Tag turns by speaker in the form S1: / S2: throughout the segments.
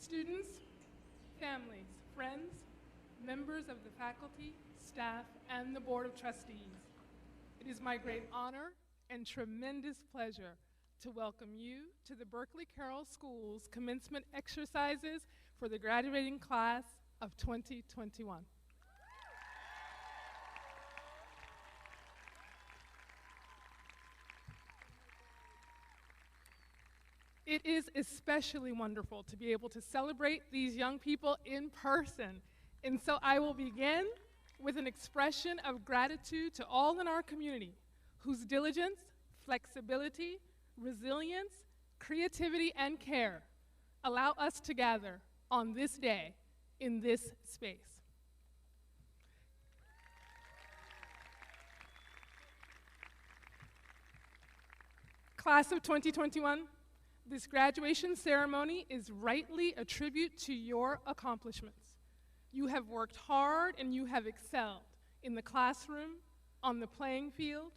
S1: Students, families, friends, members of the faculty, staff, and the Board of Trustees, it is my great honor and tremendous pleasure to welcome you to the Berkeley Carroll School's commencement exercises for the graduating class of 2021. It is especially wonderful to be able to celebrate these young people in person. And so I will begin with an expression of gratitude to all in our community whose diligence, flexibility, resilience, creativity, and care allow us to gather on this day in this space. Class of 2021, this graduation ceremony is rightly a tribute to your accomplishments. You have worked hard and you have excelled in the classroom, on the playing field,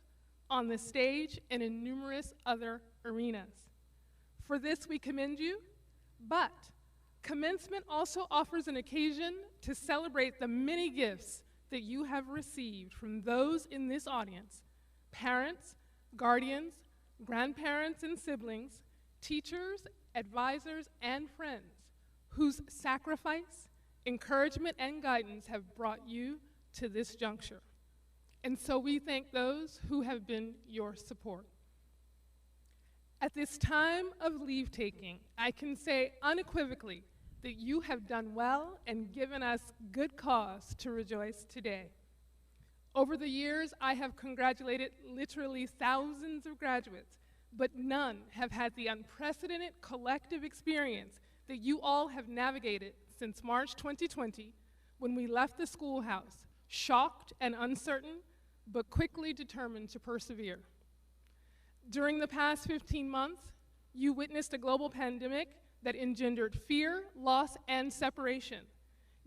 S1: on the stage, and in numerous other arenas. For this, we commend you, but commencement also offers an occasion to celebrate the many gifts that you have received from those in this audience: parents, guardians, grandparents and siblings, teachers, advisors, and friends whose sacrifice, encouragement, and guidance have brought you to this juncture. And so we thank those who have been your support. At this time of leave-taking, I can say unequivocally that you have done well and given us good cause to rejoice today. Over the years, I have congratulated literally thousands of graduates, but none have had the unprecedented collective experience that you all have navigated since March 2020, when we left the schoolhouse, shocked and uncertain, but quickly determined to persevere. During the past 15 months, you witnessed a global pandemic that engendered fear, loss, and separation.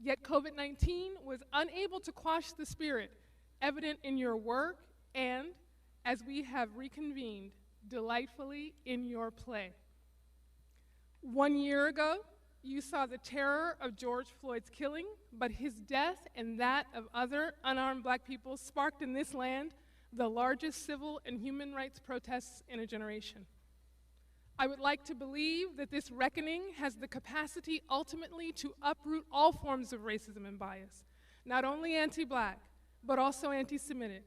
S1: Yet COVID-19 was unable to quash the spirit evident in your work and, as we have reconvened, delightfully in your play. 1 year ago, you saw the terror of George Floyd's killing, but his death and that of other unarmed Black people sparked in this land the largest civil and human rights protests in a generation. I would like to believe that this reckoning has the capacity ultimately to uproot all forms of racism and bias, not only anti-Black, but also anti-Semitic,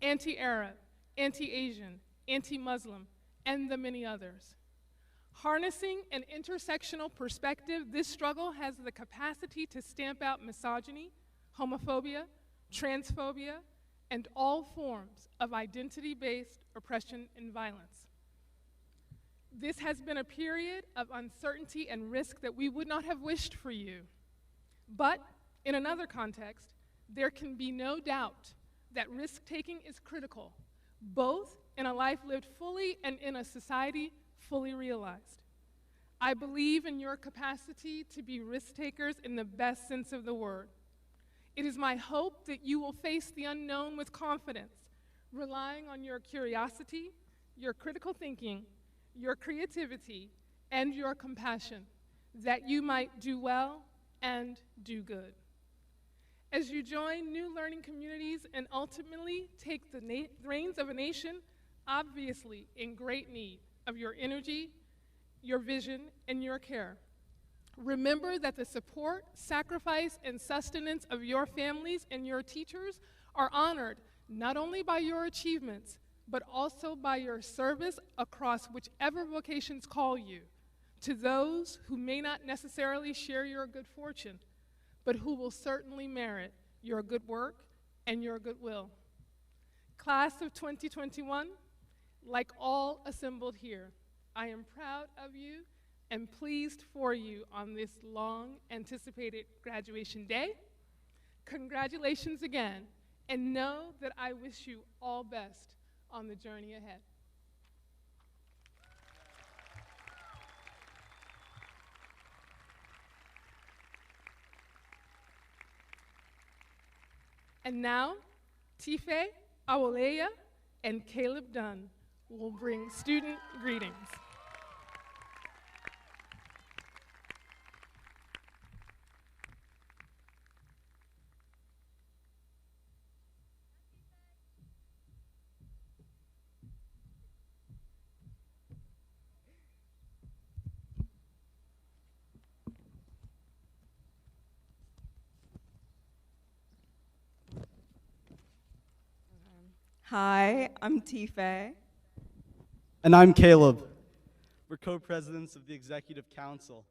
S1: anti-Arab, anti-Asian, anti-Muslim, and the many others. Harnessing an intersectional perspective, this struggle has the capacity to stamp out misogyny, homophobia, transphobia, and all forms of identity-based oppression and violence. This has been a period of uncertainty and risk that we would not have wished for you. But in another context, there can be no doubt that risk-taking is critical, both in a life lived fully and in a society fully realized. I believe in your capacity to be risk-takers in the best sense of the word. It is my hope that you will face the unknown with confidence, relying on your curiosity, your critical thinking, your creativity, and your compassion, that you might do well and do good. As you join new learning communities and ultimately take the reins of a nation, obviously in great need of your energy, your vision, and your care, remember that the support, sacrifice, and sustenance of your families and your teachers are honored not only by your achievements, but also by your service across whichever vocations call you, to those who may not necessarily share your good fortune, but who will certainly merit your good work and your goodwill. Class of 2021, like all assembled here, I am proud of you and pleased for you on this long-anticipated graduation day. Congratulations again, and know that I wish you all best on the journey ahead. And now, Tife Awoleya and Caleb Dunn will bring student greetings.
S2: Hi, I'm Tife.
S3: And I'm Caleb. We're co-presidents of the Executive Council.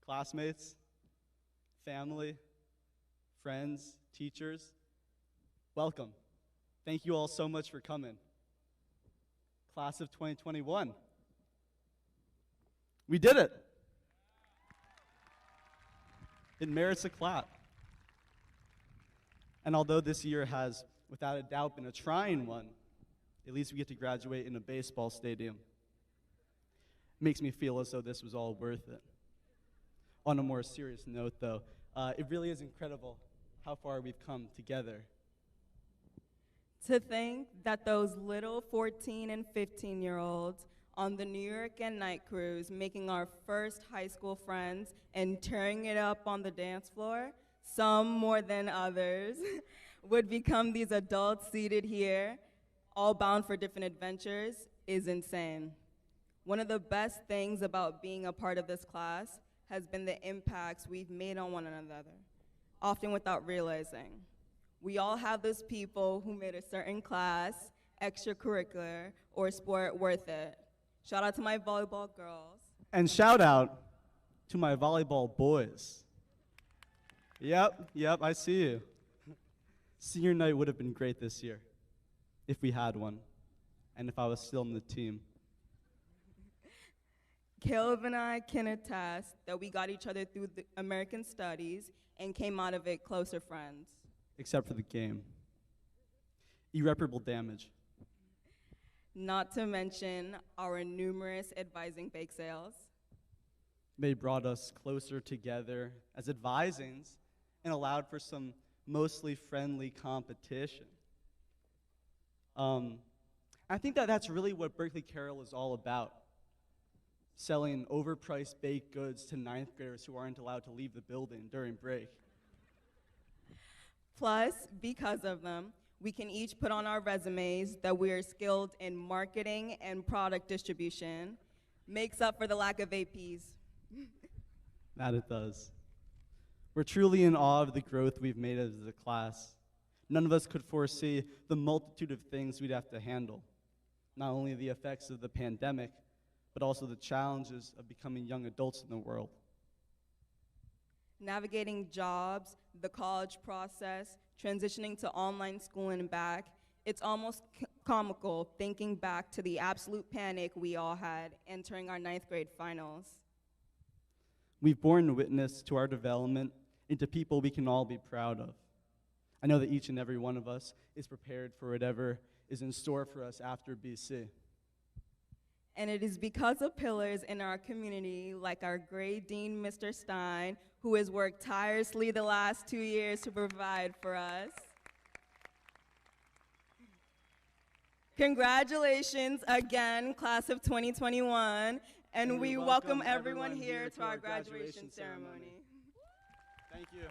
S3: Classmates, family, friends, teachers, welcome. Thank you all so much for coming. Class of 2021. We did it. It merits a clap. And although this year has, without a doubt, been a trying one, at least we get to graduate in a baseball stadium. Makes me feel as though this was all worth it. On a more serious note, though, it really is incredible how far we've come together.
S2: To think that those little 14 and 15-year-olds on the New York and night cruise, making our first high school friends and tearing it up on the dance floor, some more than others, would become these adults seated here, all bound for different adventures, is insane. One of the best things about being a part of this class has been the impacts we've made on one another, often without realizing. We all have those people who made a certain class, extracurricular, or sport worth it. Shout out to my volleyball girls.
S3: And shout out to my volleyball boys. Yep, I see you. Senior night would have been great this year, if we had one, and if I was still on the team.
S2: Caleb and I can attest that we got each other through the American Studies and came out of it closer friends.
S3: Except for the game. Irreparable damage.
S2: Not to mention our numerous advising bake sales.
S3: They brought us closer together as advisings and allowed for some mostly friendly competition. I think that's really what Berkeley Carroll is all about. Selling overpriced baked goods to ninth graders who aren't allowed to leave the building during break.
S2: Plus, because of them, we can each put on our resumes that we are skilled in marketing and product distribution. Makes up for the lack of APs.
S3: That it does. We're truly in awe of the growth we've made as a class. None of us could foresee the multitude of things we'd have to handle. Not only the effects of the pandemic, but also the challenges of becoming young adults in the world.
S2: Navigating jobs, the college process, transitioning to online school and back, it's almost comical thinking back to the absolute panic we all had entering our ninth grade finals.
S3: We've borne witness to our development into people we can all be proud of. I know that each and every one of us is prepared for whatever is in store for us after BC.
S2: And it is because of pillars in our community, like our great dean, Mr. Stein, who has worked tirelessly the last 2 years to provide for us. Congratulations again, class of 2021, and we welcome everyone here to our graduation ceremony.
S3: Thank you.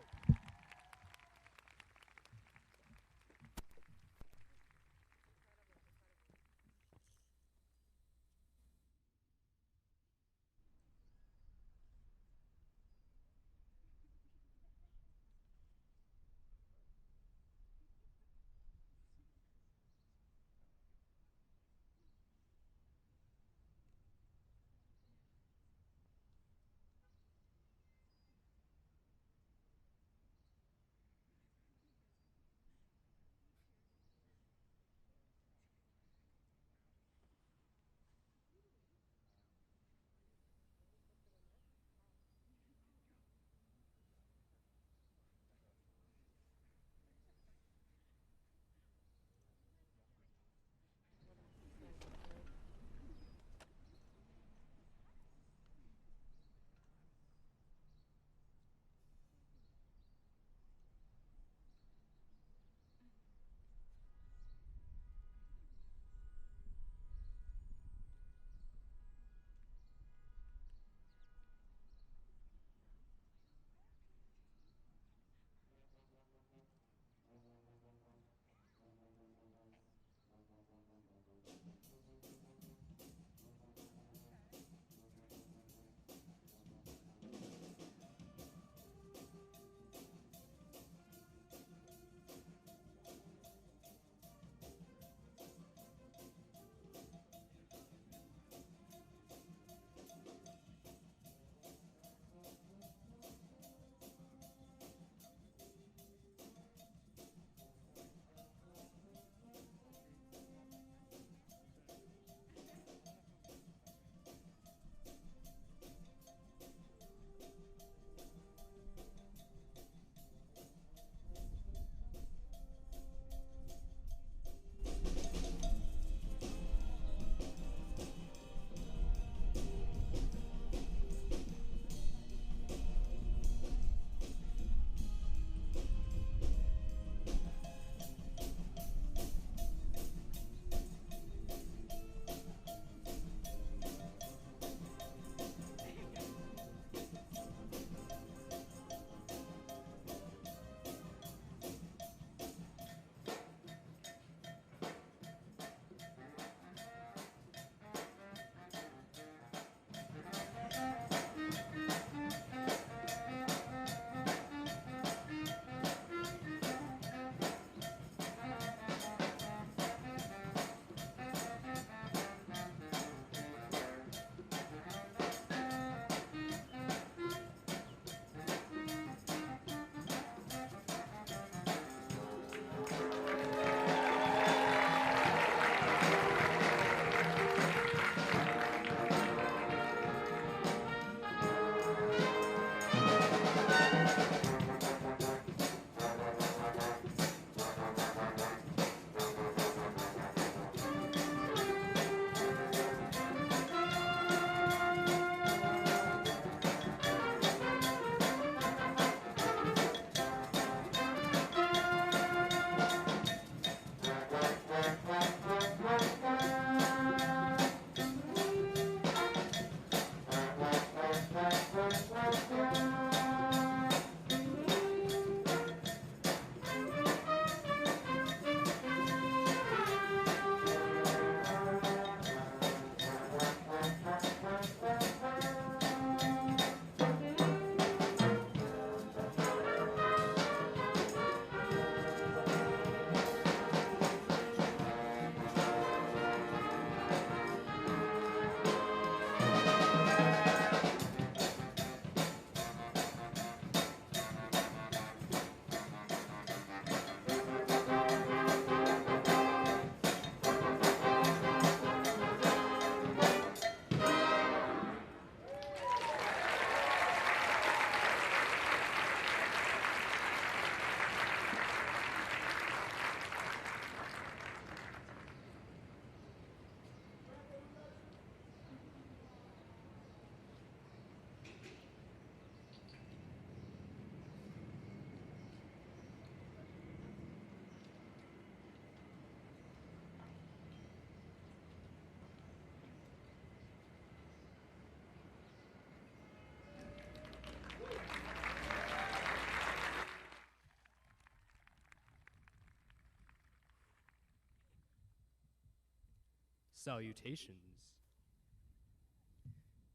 S4: Salutations.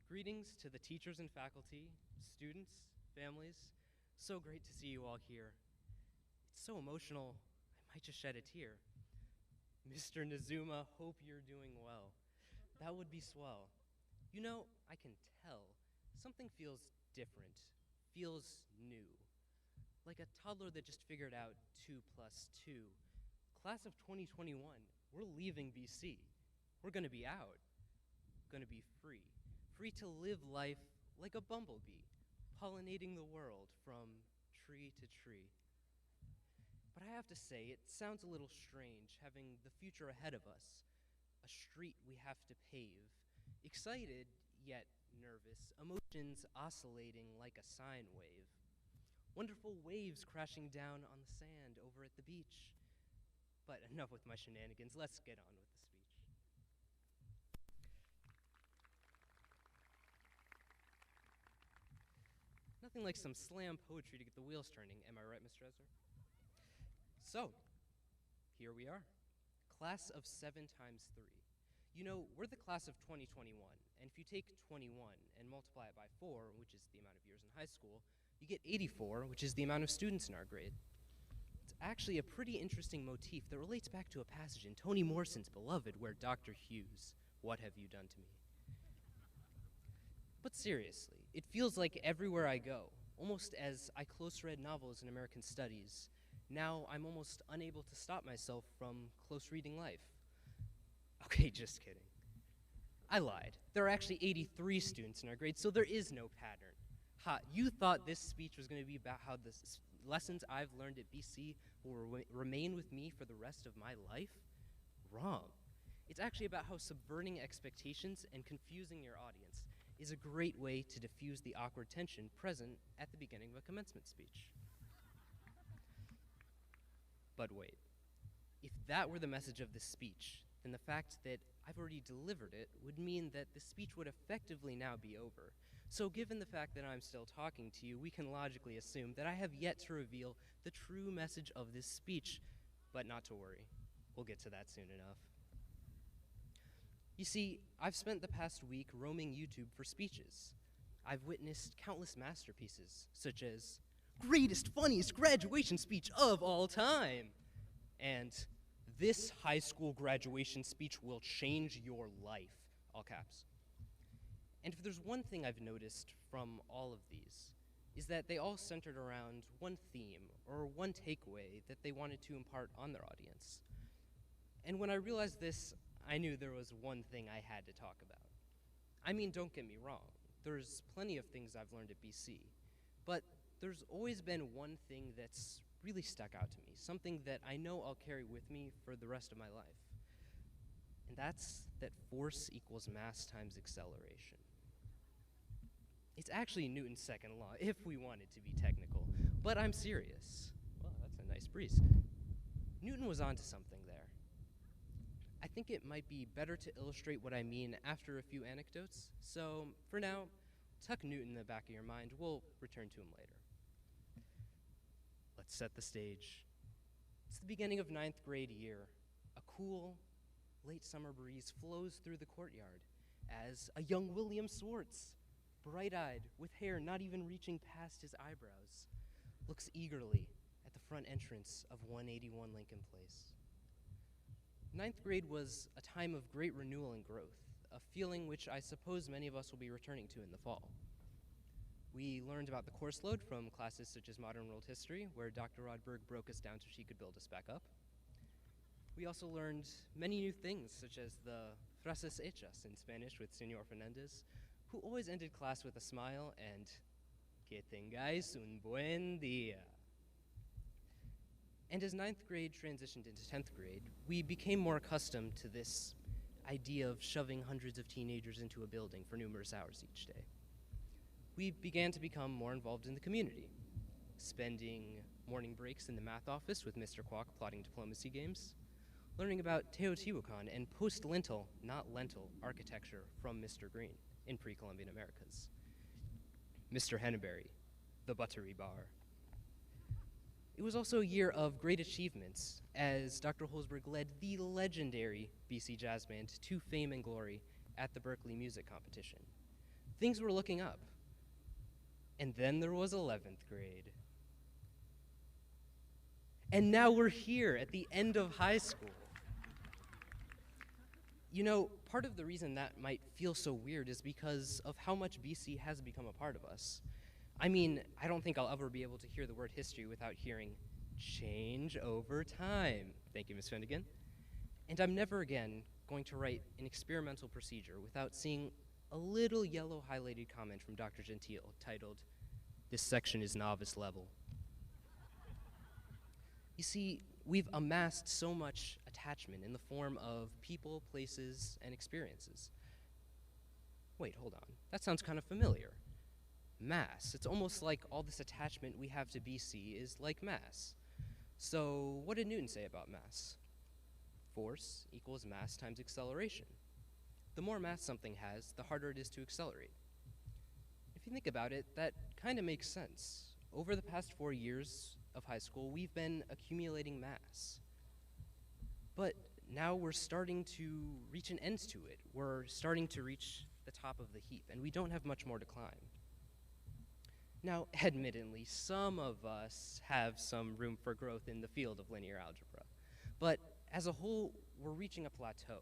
S4: Greetings to the teachers and faculty, students, families. So great to see you all here. It's so emotional, I might just shed a tear. Mr. Nazuma, hope you're doing well. That would be swell. You know, I can tell. Something feels different, feels new. Like a toddler that just figured out 2 plus 2. Class of 2021, we're leaving BC. We're gonna be out, gonna be free. Free to live life like a bumblebee, pollinating the world from tree to tree. But I have to say, it sounds a little strange having the future ahead of us, a street we have to pave. Excited, yet nervous, emotions oscillating like a sine wave. Wonderful waves crashing down on the sand over at the beach. But enough with my shenanigans, let's get on with the speech. Nothing like some slam poetry to get the wheels turning, am I right, Mr. Ezra? So, here we are, class of 7 times 3. You know, we're the class of 2021, and if you take 21 and multiply it by 4, which is the amount of years in high school, you get 84, which is the amount of students in our grade. It's actually a pretty interesting motif that relates back to a passage in Toni Morrison's Beloved where Dr. Hughes, what have you done to me? But seriously, it feels like everywhere I go, almost as I close read novels in American studies, now I'm almost unable to stop myself from close reading life. Okay, just kidding. I lied. There are actually 83 students in our grade, so there is no pattern. Ha, you thought this speech was going to be about how the lessons I've learned at BC will remain with me for the rest of my life? Wrong. It's actually about how subverting expectations and confusing your audience is a great way to diffuse the awkward tension present at the beginning of a commencement speech. But wait, if that were the message of this speech, then the fact that I've already delivered it would mean that the speech would effectively now be over. So given the fact that I'm still talking to you, we can logically assume that I have yet to reveal the true message of this speech, but not to worry, we'll get to that soon enough. You see, I've spent the past week roaming YouTube for speeches. I've witnessed countless masterpieces, such as greatest, funniest graduation speech of all time, and this high school graduation speech will change your life, all caps. And if there's one thing I've noticed from all of these, is that they all centered around one theme or one takeaway that they wanted to impart on their audience. And when I realized this, I knew there was one thing I had to talk about. I mean, don't get me wrong, there's plenty of things I've learned at BC, but there's always been one thing that's really stuck out to me, something that I know I'll carry with me for the rest of my life. And that's that force equals mass times acceleration. It's actually Newton's second law, if we wanted to be technical, but I'm serious. Well, that's a nice breeze. Newton was onto something there. I think it might be better to illustrate what I mean after a few anecdotes, so for now, tuck Newton in the back of your mind. We'll return to him later. Let's set the stage. It's the beginning of 9th grade year. A cool, late summer breeze flows through the courtyard as a young William Swartz, bright-eyed, with hair not even reaching past his eyebrows, looks eagerly at the front entrance of 181 Lincoln Place. 9th grade was a time of great renewal and growth, a feeling which I suppose many of us will be returning to in the fall. We learned about the course load from classes such as Modern World History, where Dr. Rodberg broke us down so she could build us back up. We also learned many new things, such as the frases hechas in Spanish with Senor Fernandez, who always ended class with a smile and que tengáis un buen día. And as 9th grade transitioned into 10th grade, we became more accustomed to this idea of shoving hundreds of teenagers into a building for numerous hours each day. We began to become more involved in the community, spending morning breaks in the math office with Mr. Kwok plotting diplomacy games, learning about Teotihuacan and post-lentil, not lentil, architecture from Mr. Green in pre-Columbian Americas. Mr. Henneberry, the buttery bar. It was also a year of great achievements, as Dr. Holsberg led the legendary BC Jazz Band to fame and glory at the Berkeley Music Competition. Things were looking up. And then there was 11th grade. And now we're here at the end of high school. You know, part of the reason that might feel so weird is because of how much BC has become a part of us. I mean, I don't think I'll ever be able to hear the word history without hearing change over time. Thank you, Ms. Finnegan. And I'm never again going to write an experimental procedure without seeing a little yellow highlighted comment from Dr. Gentile titled, "This section is novice level." You see, we've amassed so much attachment in the form of people, places, and experiences. Wait, hold on. That sounds kind of familiar. Mass. It's almost like all this attachment we have to BC is like mass. So what did Newton say about mass? Force equals mass times acceleration. The more mass something has, the harder it is to accelerate. If you think about it, that kind of makes sense. Over the past 4 years of high school, we've been accumulating mass. But now we're starting to reach an end to it. We're starting to reach the top of the heap, and we don't have much more to climb. Now, admittedly, some of us have some room for growth in the field of linear algebra. But as a whole, we're reaching a plateau,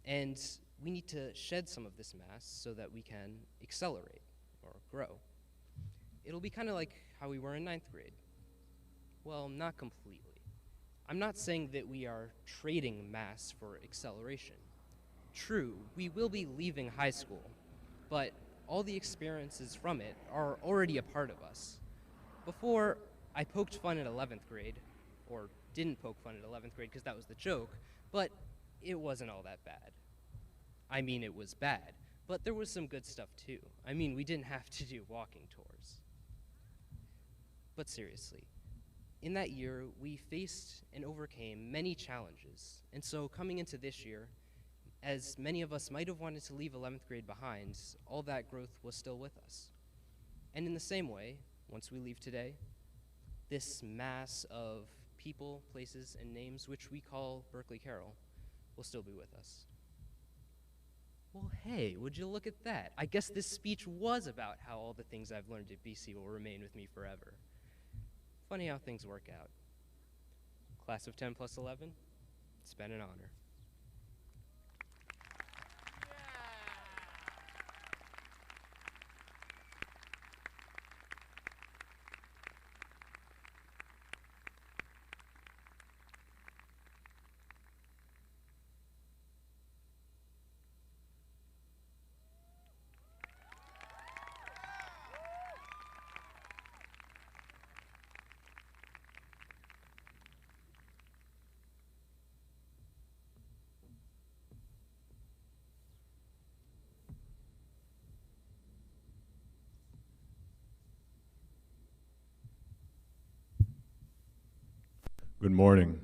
S4: and we need to shed some of this mass so that we can accelerate or grow. It'll be kind of like how we were in 9th grade. Well, not completely. I'm not saying that we are trading mass for acceleration. True, we will be leaving high school, but all the experiences from it are already a part of us. Before, I poked fun at 11th grade, or didn't poke fun at 11th grade because that was the joke, but it wasn't all that bad. I mean, it was bad, but there was some good stuff too. I mean, we didn't have to do walking tours. But seriously, in that year, we faced and overcame many challenges, and so coming into this year, as many of us might have wanted to leave 11th grade behind, all that growth was still with us. And in the same way, once we leave today, this mass of people, places, and names, which we call Berkeley Carroll, will still be with us. Well, hey, would you look at that? I guess this speech was about how all the things I've learned at BC will remain with me forever. Funny how things work out. Class of 10 plus 11, it's been an honor.
S5: Good morning.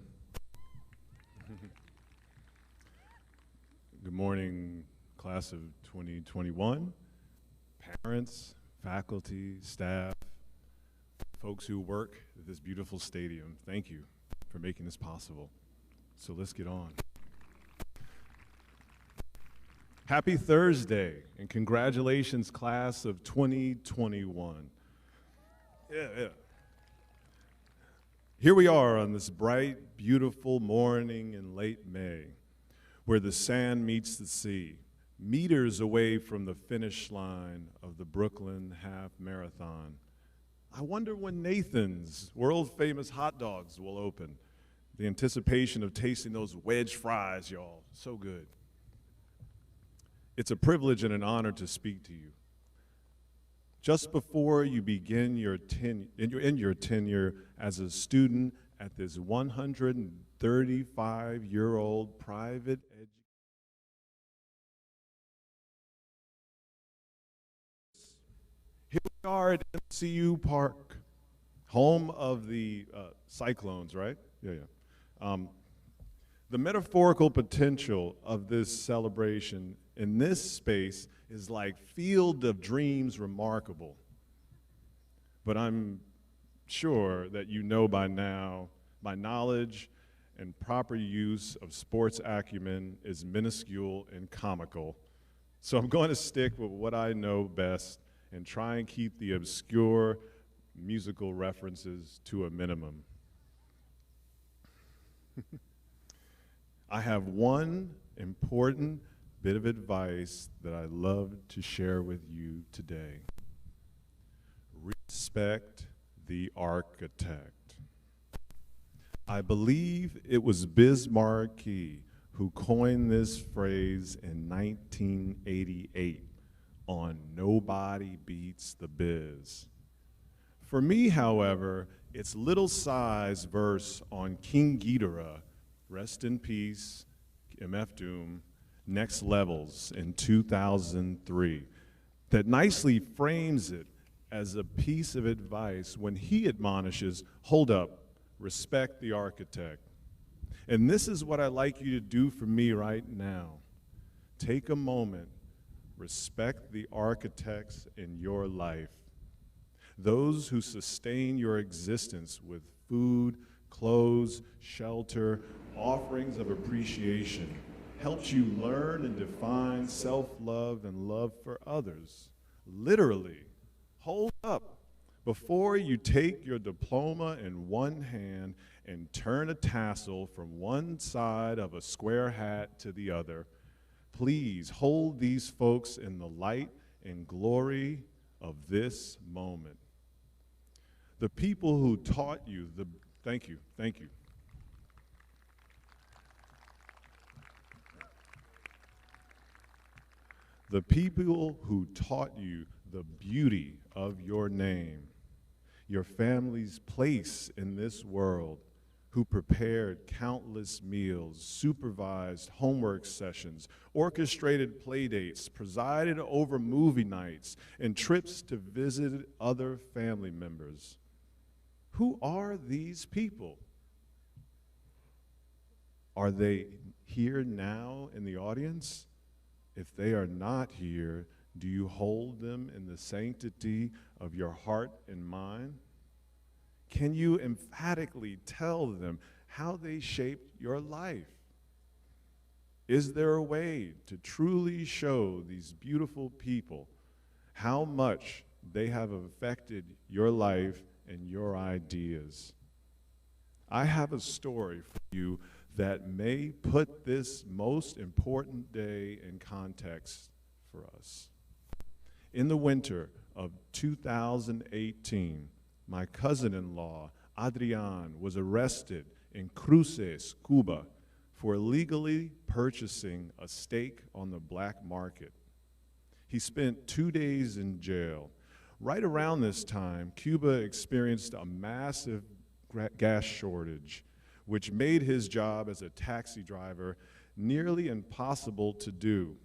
S5: Good morning, class of 2021, parents, faculty, staff, folks who work at this beautiful stadium. Thank you for making this possible. So let's get on. Happy Thursday, and congratulations, class of 2021. Yeah. Here we are on this bright, beautiful morning in late May, where the sand meets the sea, meters away from the finish line of the Brooklyn Half Marathon. I wonder when Nathan's world-famous hot dogs will open. The anticipation of tasting those wedge fries, y'all, so good. It's a privilege and an honor to speak to you. Just before you begin your tenure as a student at this 135-year-old private education, here we are at MCU Park, home of the Cyclones, right? Yeah. The metaphorical potential of this celebration in this space is like Field of Dreams remarkable. But I'm sure that you know by now my knowledge and proper use of sports acumen is minuscule and comical. So I'm going to stick with what I know best and try and keep the obscure musical references to a minimum. I have one important bit of advice that I'd love to share with you today. Respect the architect. I believe it was Biz Markie who coined this phrase in 1988 on Nobody Beats the Biz. For me, however, it's Little Cy's verse on King Ghidorah, rest in peace, MF Doom, Next Levels in 2003, that nicely frames it as a piece of advice when he admonishes, hold up, respect the architect. And this is what I'd like you to do for me right now. Take a moment, respect the architects in your life. Those who sustain your existence with food, clothes, shelter, offerings of appreciation, helps you learn and define self-love and love for others. Literally, hold up before you take your diploma in one hand and turn a tassel from one side of a square hat to the other. Please hold these folks in the light and glory of this moment. The people who taught you thank you. The people who taught you the beauty of your name, your family's place in this world, who prepared countless meals, supervised homework sessions, orchestrated playdates, presided over movie nights, and trips to visit other family members. Who are these people? Are they here now in the audience? If they are not here, do you hold them in the sanctity of your heart and mind? Can you emphatically tell them how they shaped your life? Is there a way to truly show these beautiful people how much they have affected your life and your ideas? I have a story for you that may put this most important day in context for us. In the winter of 2018, my cousin-in-law, Adrian, was arrested in Cruces, Cuba, for illegally purchasing a steak on the black market. He spent 2 days in jail. Right around this time, Cuba experienced a massive gas shortage, which made his job as a taxi driver nearly impossible to do.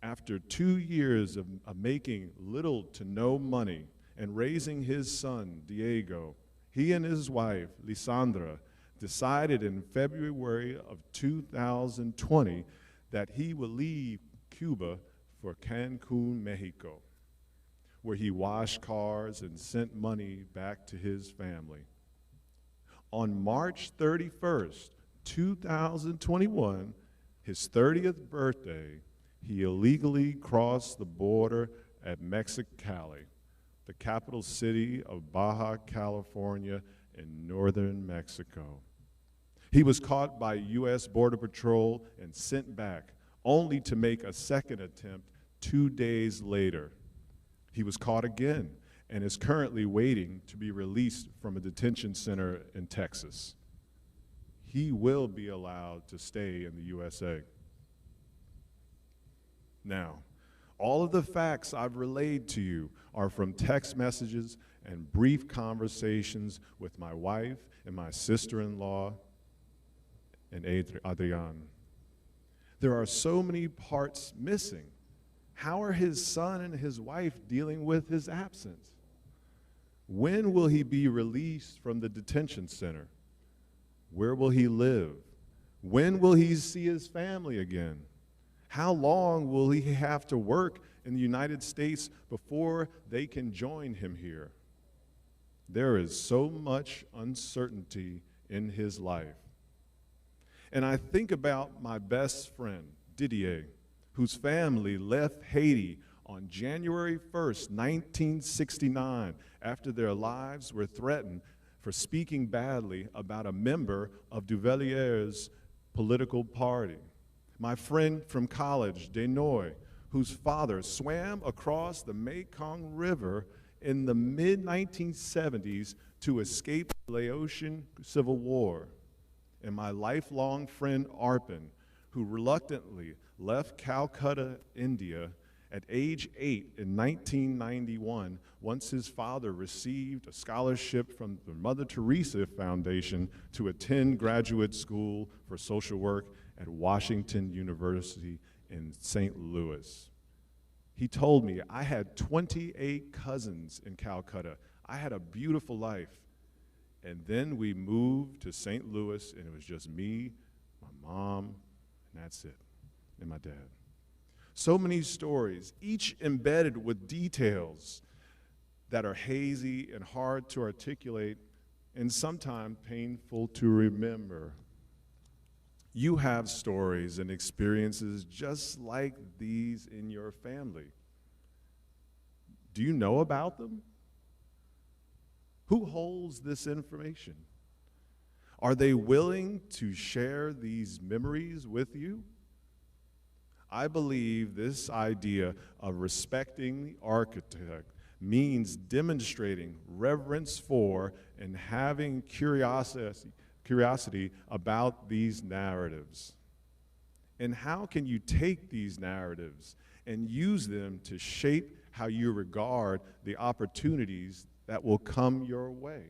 S5: After 2 years of making little to no money and raising his son, Diego, he and his wife, Lisandra, decided in February of 2020 that he would leave Cuba for Cancun, Mexico, where he washed cars and sent money back to his family. On March 31st, 2021, his 30th birthday, he illegally crossed the border at Mexicali, the capital city of Baja California in northern Mexico. He was caught by U.S. Border Patrol and sent back, only to make a second attempt 2 days later. He was caught again and is currently waiting to be released from a detention center in Texas. He will be allowed to stay in the USA. Now, all of the facts I've relayed to you are from text messages and brief conversations with my wife and my sister-in-law and Adrian. There are so many parts missing. How are his son and his wife dealing with his absence? When will he be released from the detention center? Where will he live? When will he see his family again? How long will he have to work in the United States before they can join him here? There is so much uncertainty in his life. And I think about my best friend, Didier, whose family left Haiti on January 1st, 1969, after their lives were threatened for speaking badly about a member of Duvalier's political party. My friend from college, Denoy, whose father swam across the Mekong River in the mid-1970s to escape the Laotian Civil War. And my lifelong friend, Arpan, who reluctantly left Calcutta, India, at age 8 in 1991, once his father received a scholarship from the Mother Teresa Foundation to attend graduate school for social work at Washington University in St. Louis. He told me, I had 28 cousins in Calcutta. I had a beautiful life. And then we moved to St. Louis, and it was just me, my mom, and that's it, and my dad. So many stories, each embedded with details that are hazy and hard to articulate and sometimes painful to remember. You have stories and experiences just like these in your family. Do you know about them? Who holds this information? Are they willing to share these memories with you? I believe this idea of respecting the architect means demonstrating reverence for and having curiosity about these narratives. And how can you take these narratives and use them to shape how you regard the opportunities that will come your way?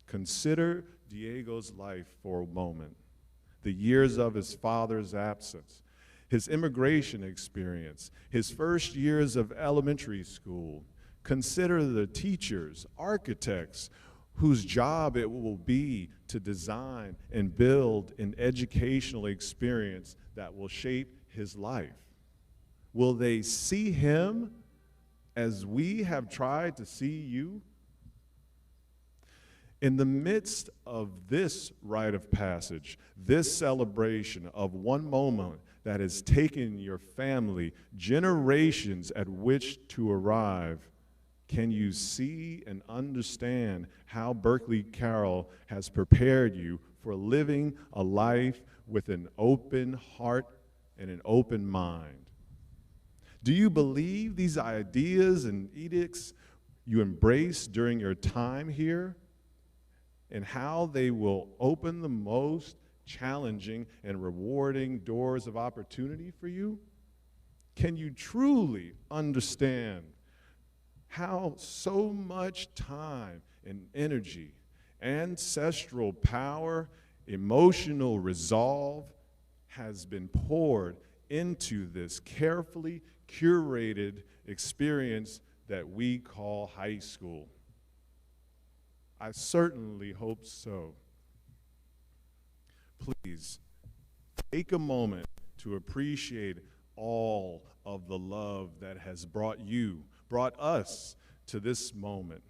S5: Consider Diego's life for a moment, the years of his father's absence, his immigration experience, his first years of elementary school. Consider the teachers, architects, whose job it will be to design and build an educational experience that will shape his life. Will they see him as we have tried to see you? In the midst of this rite of passage, this celebration of one moment that has taken your family generations at which to arrive, can you see and understand how Berkeley Carroll has prepared you for living a life with an open heart and an open mind? Do you believe these ideas and edicts you embrace during your time here, and how they will open the most challenging and rewarding doors of opportunity for you? Can you truly understand how so much time and energy, ancestral power, emotional resolve has been poured into this carefully curated experience that we call high school? I certainly hope so. Please take a moment to appreciate all of the love that has brought us to this moment.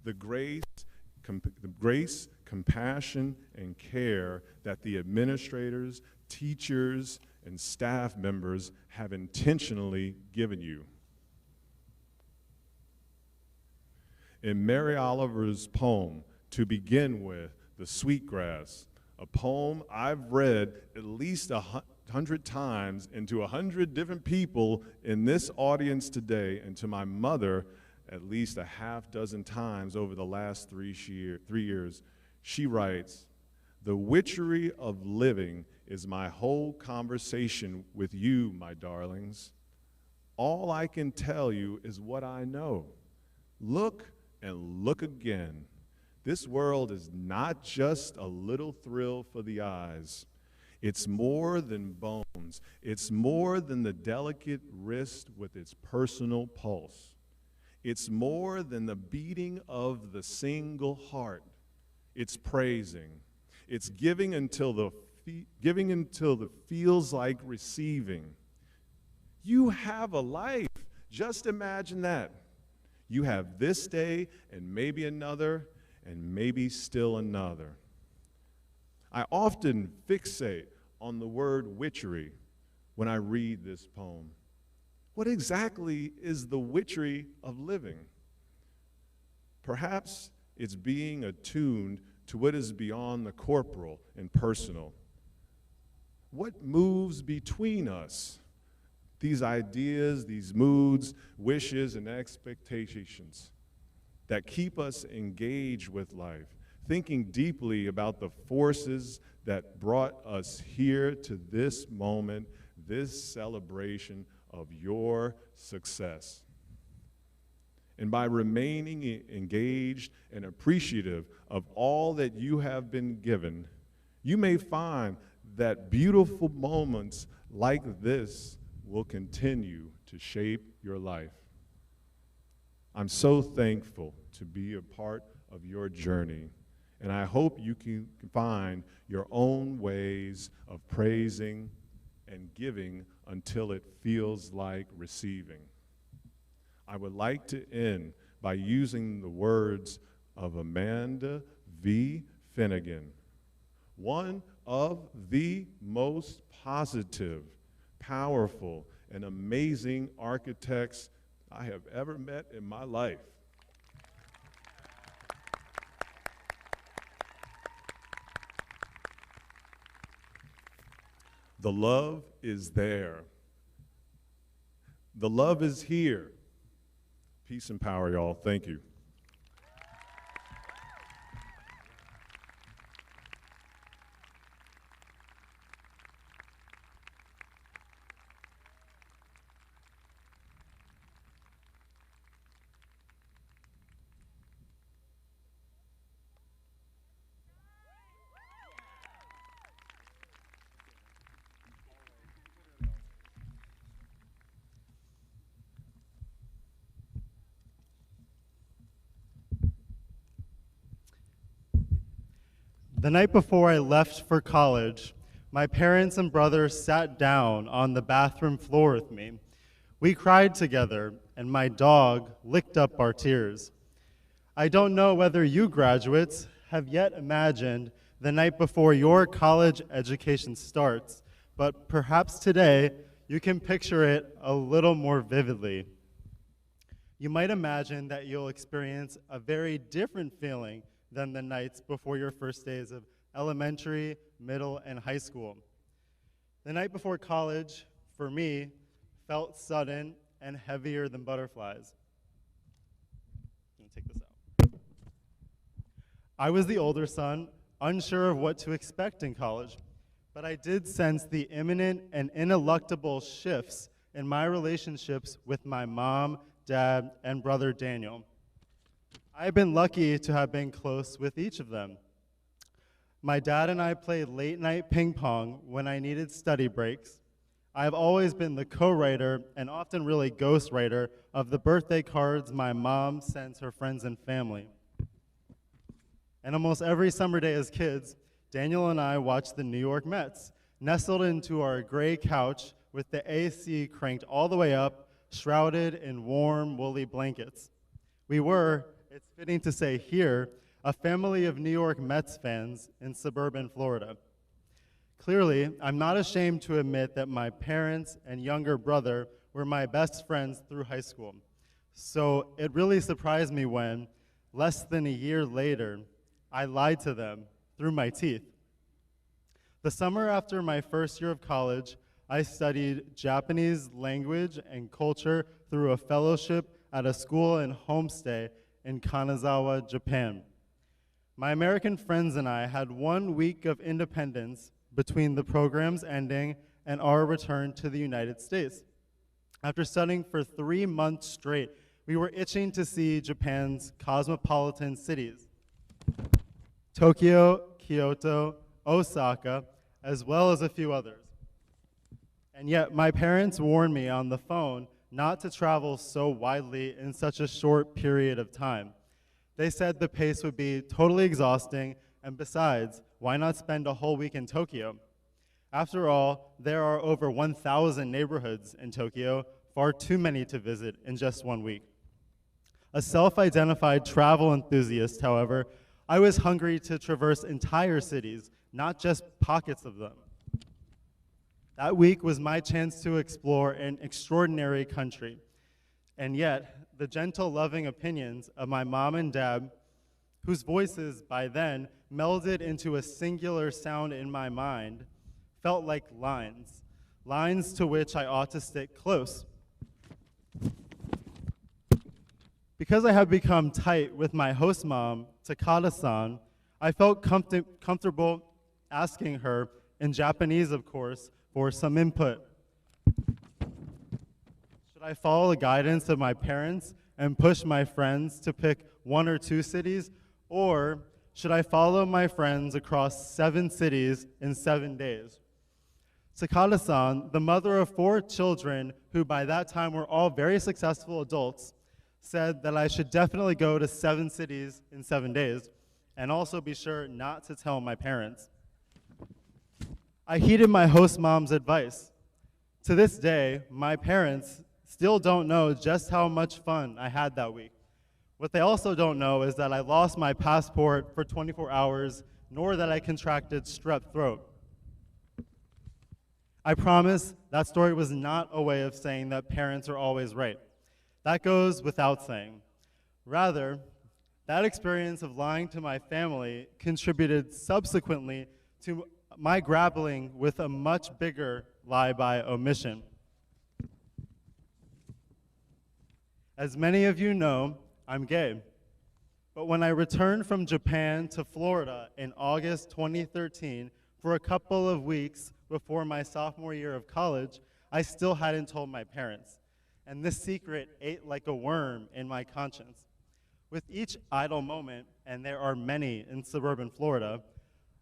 S5: The grace, compassion, and care that the administrators, teachers, and staff members have intentionally given you. In Mary Oliver's poem, To Begin With, The Sweetgrass, a poem I've read at least 100 times, and to 100 different people in this audience today, and to my mother at least a half dozen times over the last 3 years, she writes, "The witchery of living is my whole conversation with you, my darlings. All I can tell you is what I know. Look and look again. This world is not just a little thrill for the eyes. It's more than bones. It's more than the delicate wrist with its personal pulse. It's more than the beating of the single heart. It's praising. It's giving until the feels like receiving. You have a life. Just imagine that. You have this day and maybe another and maybe still another. I often fixate on the word witchery when I read this poem. What exactly is the witchery of living? Perhaps it's being attuned to what is beyond the corporal and personal. What moves between us? These ideas, these moods, wishes, and expectations that keep us engaged with life, thinking deeply about the forces that brought us here to this moment, this celebration of your success. And by remaining engaged and appreciative of all that you have been given, you may find that beautiful moments like this will continue to shape your life. I'm so thankful to be a part of your journey, and I hope you can find your own ways of praising and giving until it feels like receiving. I would like to end by using the words of Amanda V. Finnegan, one of the most positive, powerful, and amazing architects I have ever met in my life. The love is there. The love is here. Peace and power, y'all. Thank you.
S6: The night before I left for college, my parents and brother sat down on the bathroom floor with me. We cried together, and my dog licked up our tears. I don't know whether you graduates have yet imagined the night before your college education starts, but perhaps today you can picture it a little more vividly. You might imagine that you'll experience a very different feeling than the nights before your first days of elementary, middle, and high school. The night before college, for me, felt sudden and heavier than butterflies. Let me take this out. I was the older son, unsure of what to expect in college, but I did sense the imminent and ineluctable shifts in my relationships with my mom, dad, and brother Daniel. I've been lucky to have been close with each of them. My dad and I played late-night ping pong when I needed study breaks. I've always been the co-writer and often really ghostwriter of the birthday cards my mom sends her friends and family. And almost every summer day as kids, Daniel and I watched the New York Mets, nestled into our gray couch with the AC cranked all the way up, shrouded in warm, woolly blankets. We were, it's fitting to say here, a family of New York Mets fans in suburban Florida. Clearly, I'm not ashamed to admit that my parents and younger brother were my best friends through high school. So it really surprised me when, less than a year later, I lied to them through my teeth. The summer after my first year of college, I studied Japanese language and culture through a fellowship at a school and homestay in Kanazawa, Japan. My American friends and I had 1 week of independence between the program's ending and our return to the United States. After studying for 3 months straight, we were itching to see Japan's cosmopolitan cities, Tokyo, Kyoto, Osaka, as well as a few others. And yet my parents warned me on the phone not to travel so widely in such a short period of time. They said the pace would be totally exhausting, and besides, why not spend a whole week in Tokyo? After all, there are over 1,000 neighborhoods in Tokyo, far too many to visit in just 1 week. A self-identified travel enthusiast, however, I was hungry to traverse entire cities, not just pockets of them. That week was my chance to explore an extraordinary country. And yet, the gentle, loving opinions of my mom and dad, whose voices by then melded into a singular sound in my mind, felt like lines, lines to which I ought to stick close. Because I had become tight with my host mom, Takada-san, I felt comfortable asking her, in Japanese of course, for some input. Should I follow the guidance of my parents and push my friends to pick 1 or 2 cities, or should I follow my friends across 7 cities in 7 days? Takada-san, the mother of 4 children who by that time were all very successful adults, said that I should definitely go to 7 cities in 7 days and also be sure not to tell my parents. I heeded my host mom's advice. To this day, my parents still don't know just how much fun I had that week. What they also don't know is that I lost my passport for 24 hours, nor that I contracted strep throat. I promise that story was not a way of saying that parents are always right. That goes without saying. Rather, that experience of lying to my family contributed subsequently to my grappling with a much bigger lie by omission. As many of you know, I'm gay. But when I returned from Japan to Florida in August 2013 for a couple of weeks before my sophomore year of college, I still hadn't told my parents. And this secret ate like a worm in my conscience. With each idle moment, and there are many in suburban Florida,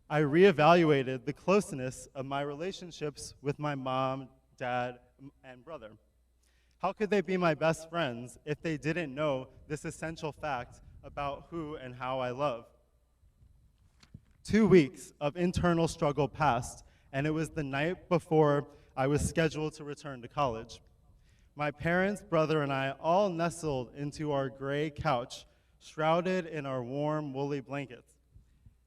S6: I reevaluated the closeness of my relationships with my mom, dad, and brother. How could they be my best friends if they didn't know this essential fact about who and how I love? 2 weeks of internal struggle passed, and it was the night before I was scheduled to return to college. My parents, brother, and I all nestled into our gray couch, shrouded in our warm, woolly blankets.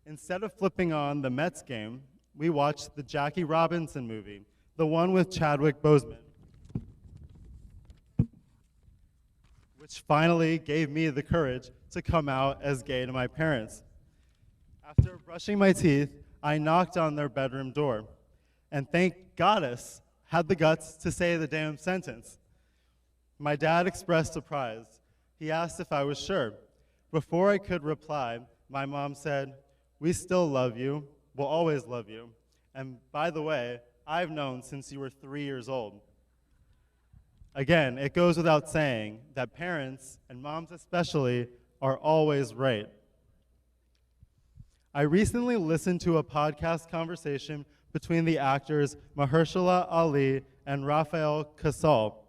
S6: Instead of flipping on the Mets game, we watched the Jackie Robinson movie, the one with Chadwick Boseman, which finally gave me the courage to come out as gay to my parents. After brushing my teeth, I knocked on their bedroom door, and thank goddess, had the guts to say the damn sentence. My dad expressed surprise. He asked if I was sure. Before I could reply, my mom said, "We still love you, we'll always love you. And by the way, I've known since you were 3 years old." Again, it goes without saying that parents, and moms especially, are always right. I recently listened to a podcast conversation between the actors Mahershala Ali and Rafael Casal.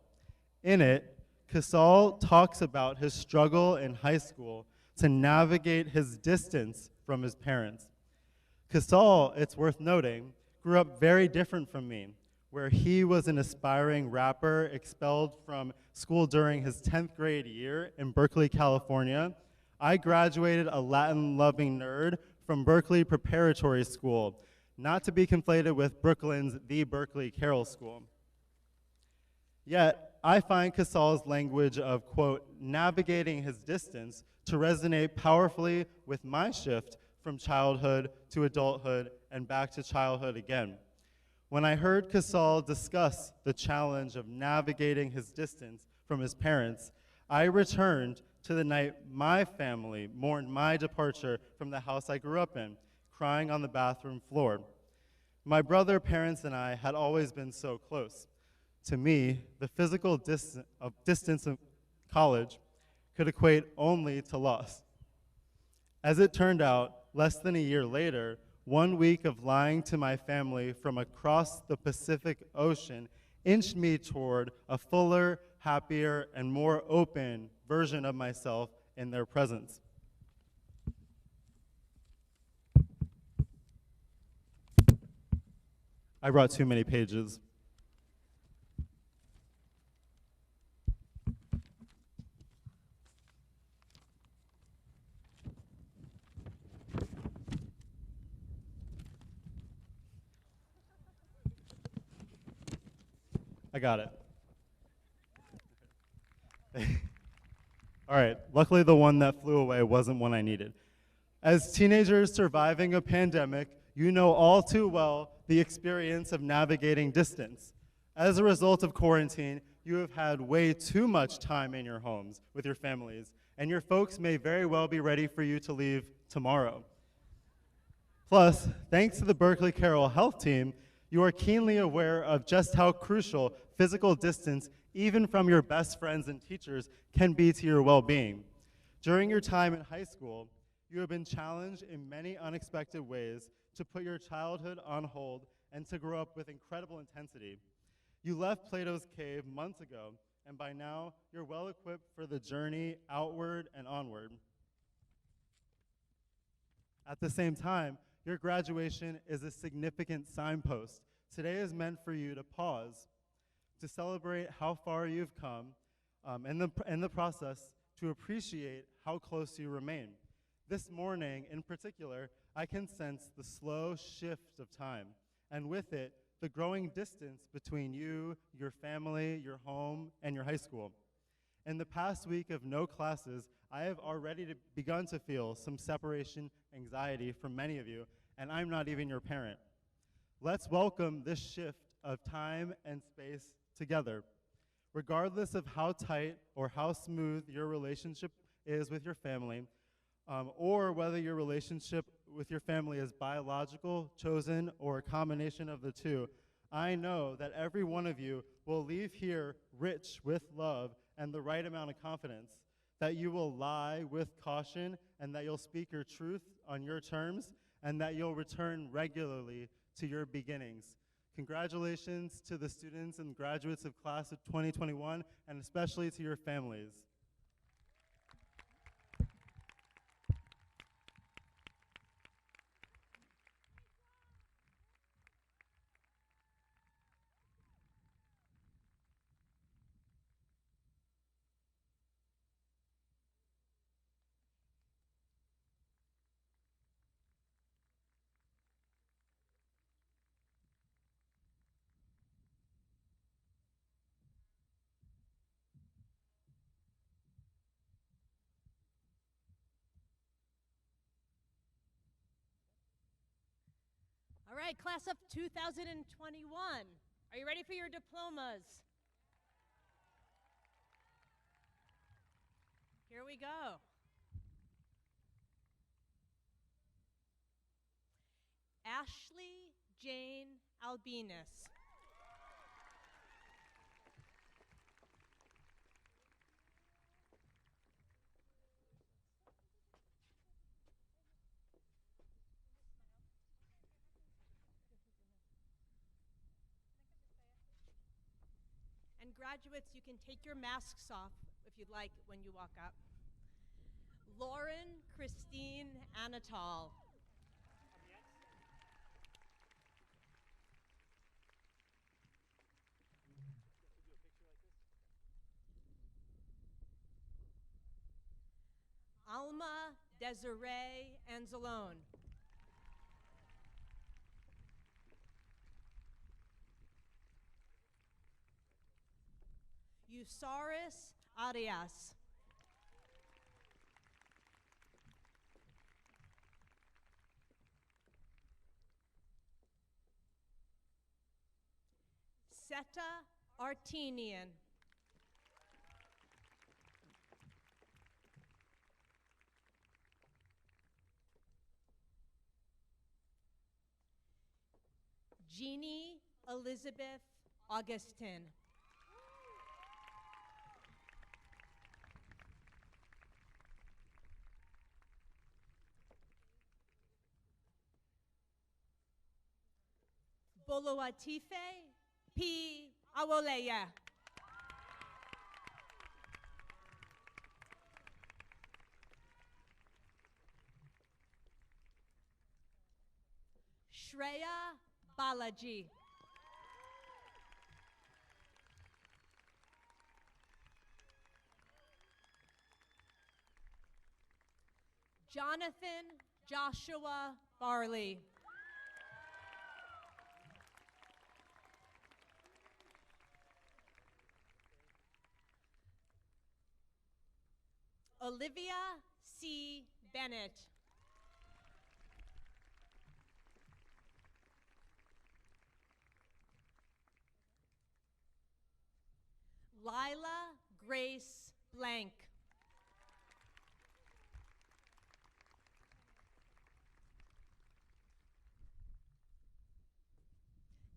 S6: In it, Casal talks about his struggle in high school to navigate his distance from his parents. Casal, it's worth noting, grew up very different from me, where he was an aspiring rapper expelled from school during his 10th grade year in Berkeley, California. I graduated a Latin-loving nerd from Berkeley Preparatory School, not to be conflated with Brooklyn's The Berkeley Carroll School. Yet, I find Casal's language of, quote, navigating his distance to resonate powerfully with my shift from childhood to adulthood and back to childhood again. When I heard Casal discuss the challenge of navigating his distance from his parents, I returned to the night my family mourned my departure from the house I grew up in, crying on the bathroom floor. My brother, parents, and I had always been so close. To me, the physical distance of college could equate only to loss. As it turned out, less than a year later, 1 week of lying to my family from across the Pacific Ocean inched me toward a fuller, happier, and more open version of myself in their presence. I brought too many pages. I got it. All right, luckily the one that flew away wasn't one I needed. As teenagers surviving a pandemic, you know all too well the experience of navigating distance. As a result of quarantine, you have had way too much time in your homes with your families, and your folks may very well be ready for you to leave tomorrow. Plus, thanks to the Berkeley Carroll health team, you are keenly aware of just how crucial physical distance, even from your best friends and teachers, can be to your well-being. During your time in high school, you have been challenged in many unexpected ways to put your childhood on hold and to grow up with incredible intensity. You left Plato's cave months ago, and by now, you're well equipped for the journey outward and onward. At the same time, your graduation is a significant signpost. Today is meant for you to pause, to celebrate how far you've come, and in the process, to appreciate how close you remain. This morning, in particular, I can sense the slow shift of time, and with it, the growing distance between you, your family, your home, and your high school. In the past week of no classes, I have already begun to feel some separation anxiety from many of you, and I'm not even your parent. Let's welcome this shift of time and space together. Regardless of how tight or how smooth your relationship is with your family, or whether your relationship with your family is biological, chosen, or a combination of the two, I know that every one of you will leave here rich with love and the right amount of confidence, that you will lie with caution, and that you'll speak your truth on your terms, and that you'll return regularly to your beginnings. Congratulations to the students and graduates of class of 2021, and especially to your families.
S7: All right, class of 2021. Are you ready for your diplomas? Here we go. Ashley Jane Albinus. And graduates, you can take your masks off if you'd like when you walk up. Lauren Christine Anatol. Alma Desiree Anzalone. Usaris Arias. Seta Artinian. Jeannie Elizabeth Augustin. Boloatife P. Awoleya. Shreya Balaji. Jonathan Joshua Barley. Olivia C. Bennett. Lila Grace Blank.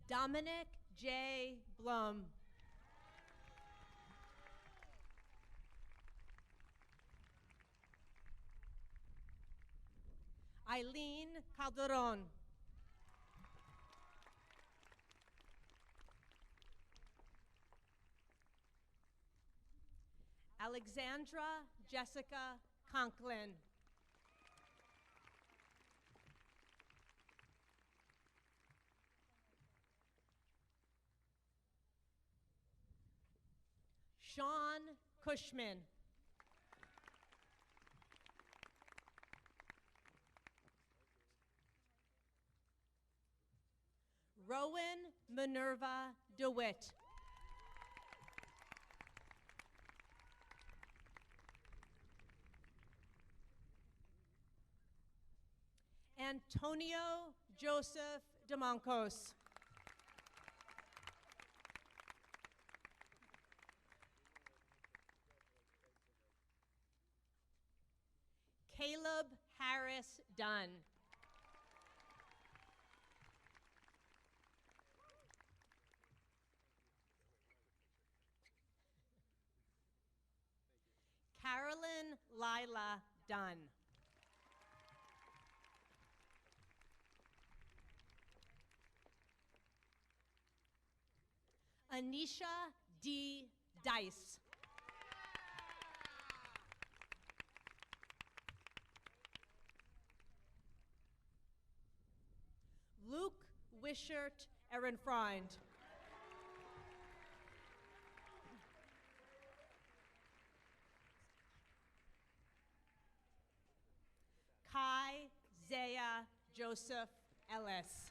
S7: Dominic J. Blum. Eileen Calderon. Alexandra Jessica Conklin. Sean Cushman. Rowan Minerva DeWitt. Antonio Joseph DeMoncos. Caleb Harris Dunn. Carolyn Lila Dunn. Anisha D. Dice. Luke Wishart Ehrenfreund. Kai Zaya Joseph Ellis.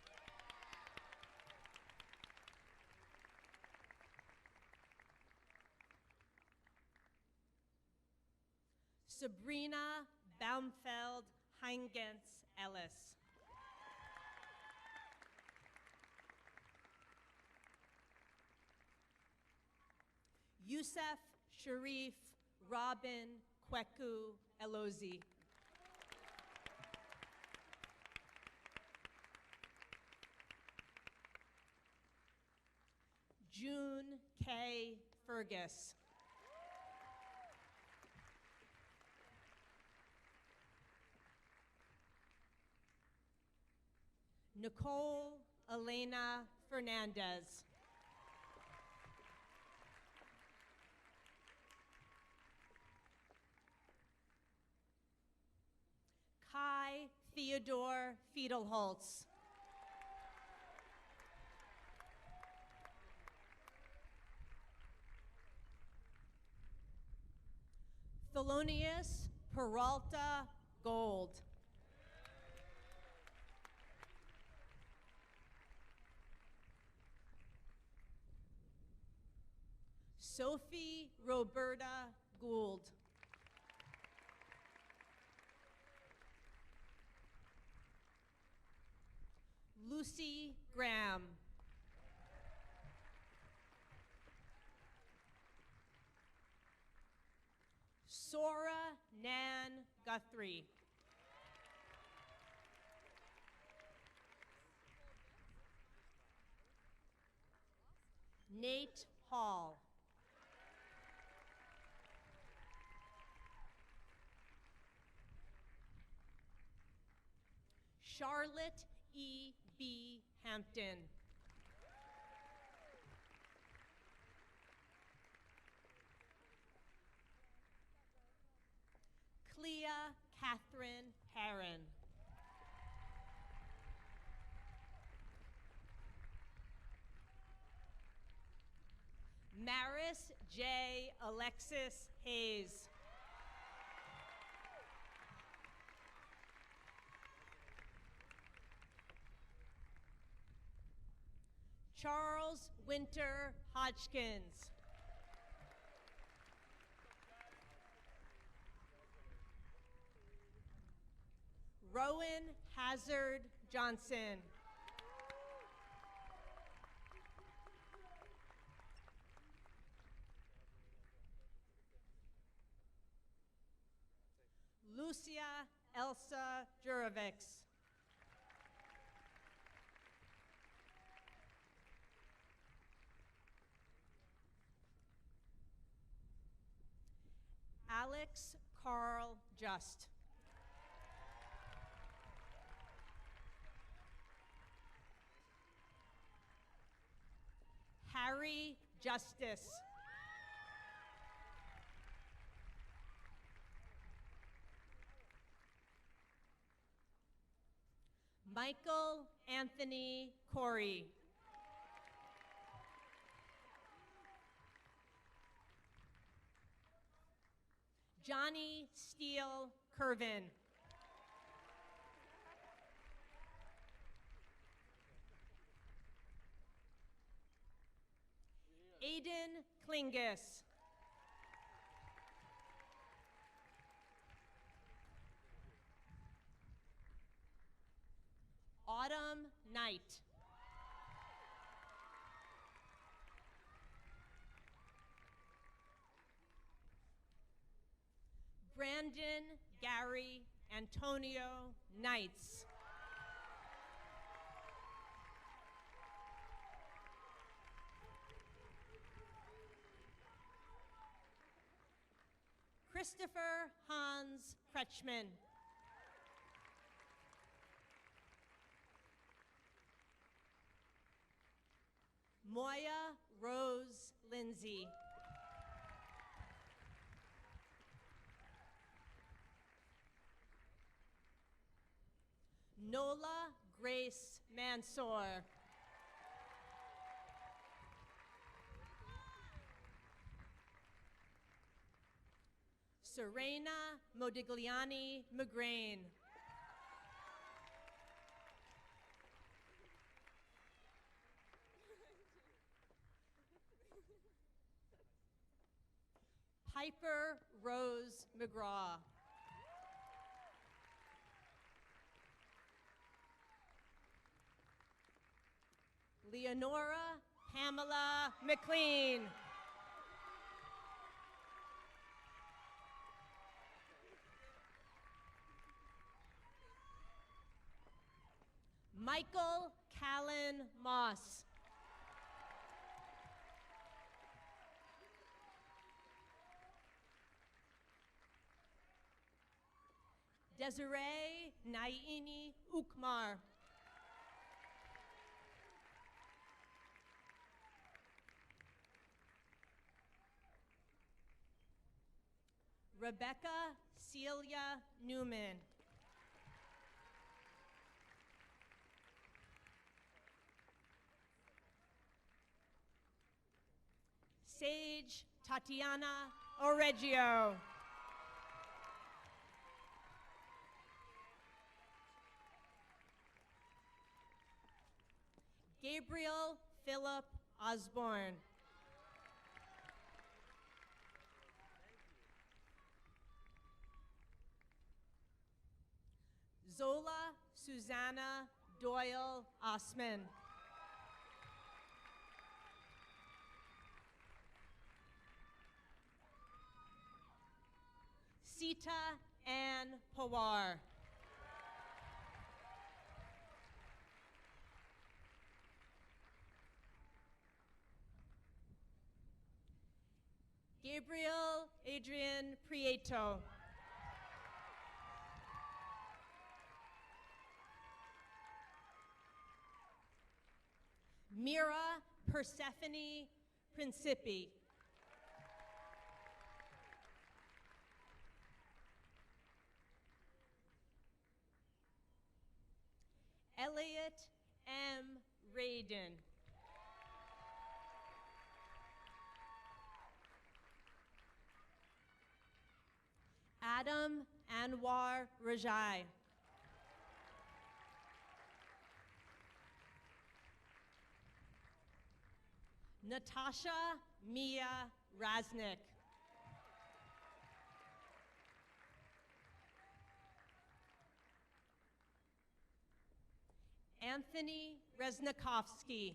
S7: Sabrina Baumfeld Heingens Ellis. Yusef Sharif Robin Kweku Elozi. June K. Fergus. Nicole Elena Fernandez. Kai Theodore Fiedelholtz. Thelonious Peralta Gold. Sophie Roberta Gould. Lucy Graham. Sora Nan Guthrie. Nate Hall. Charlotte E. B. Hampton. Clea Catherine Herron. Maris J. Alexis Hayes. Charles Winter Hodgkins. Rowan Hazard Johnson. Lucia Elsa Jurovics. Alex Carl Just. Harry Justice. Michael Anthony Corey. Johnny Steele Curvin. Aiden Klingus. Autumn Knight. Brandon Gary Antonio Knights. Christopher Hans Kretschmann. Moya Rose Lindsay. Nola Grace Mansour. Serena Modigliani McGrain. Piper Rose McGraw. Leonora Pamela McLean. Michael Callan Moss. Desiree Naini Ukmar. Rebecca Celia Newman. Sage Tatiana Oreggio. Gabriel Philip Osborne. Zola Susanna Doyle Osman. Sita Ann Pawar. Gabriel Adrian Prieto. Mira Persephone Principi. Elliot M. Radin. Adam Anwar Rajai. Natasha Mia Raznik. Anthony Resnikovsky.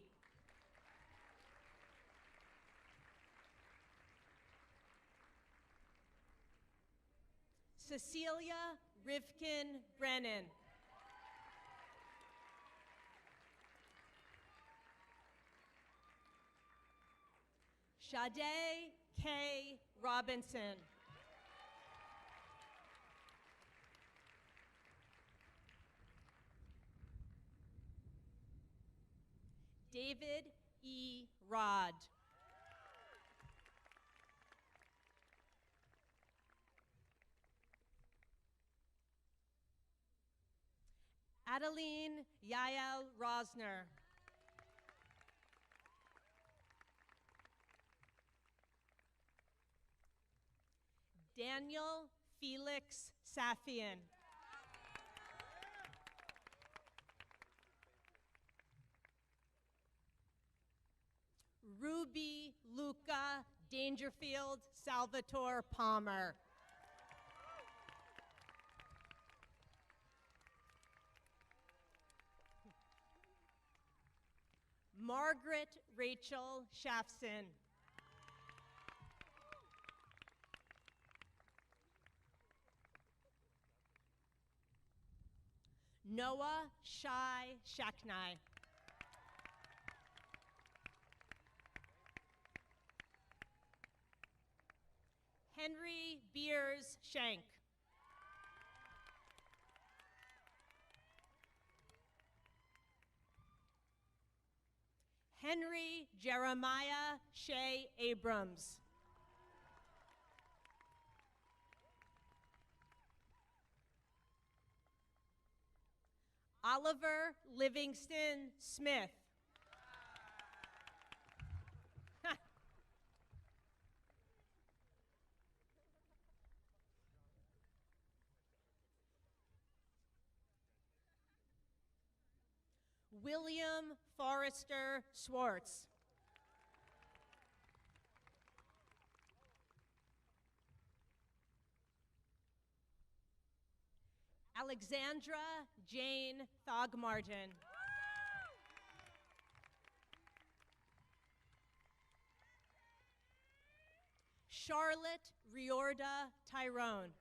S7: Cecilia Rivkin Brennan. Sade K. Robinson. David E. Rod. Adeline Yael Rosner. Daniel Felix Safian. Ruby Luca Dangerfield Salvatore Palmer. Margaret Rachel Shafson. Noah Shai Shaknai. Henry Beers Shank. Henry Jeremiah Shea Abrams. Oliver Livingston Smith. William Forrester Swartz. Alexandra Jane Thogmartin. Charlotte Riorda Tyrone.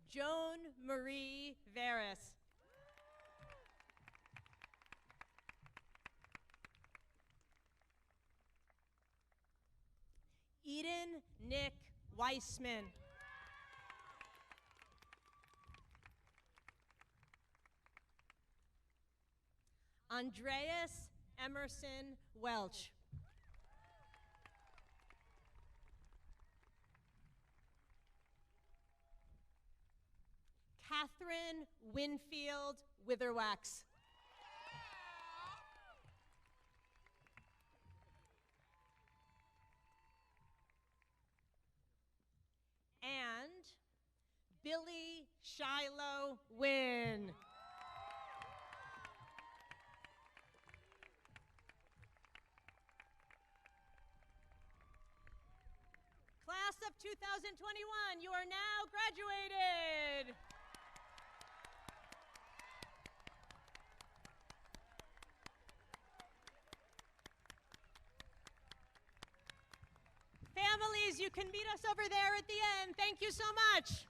S7: Joan Marie Veras. Eden Nick Weissman. Andreas Emerson Welch. Catherine Winfield Witherwax. And Billy Shiloh Wynn. Class of 2021, you are now graduated. Families, you can meet us over there at the end. Thank you so much.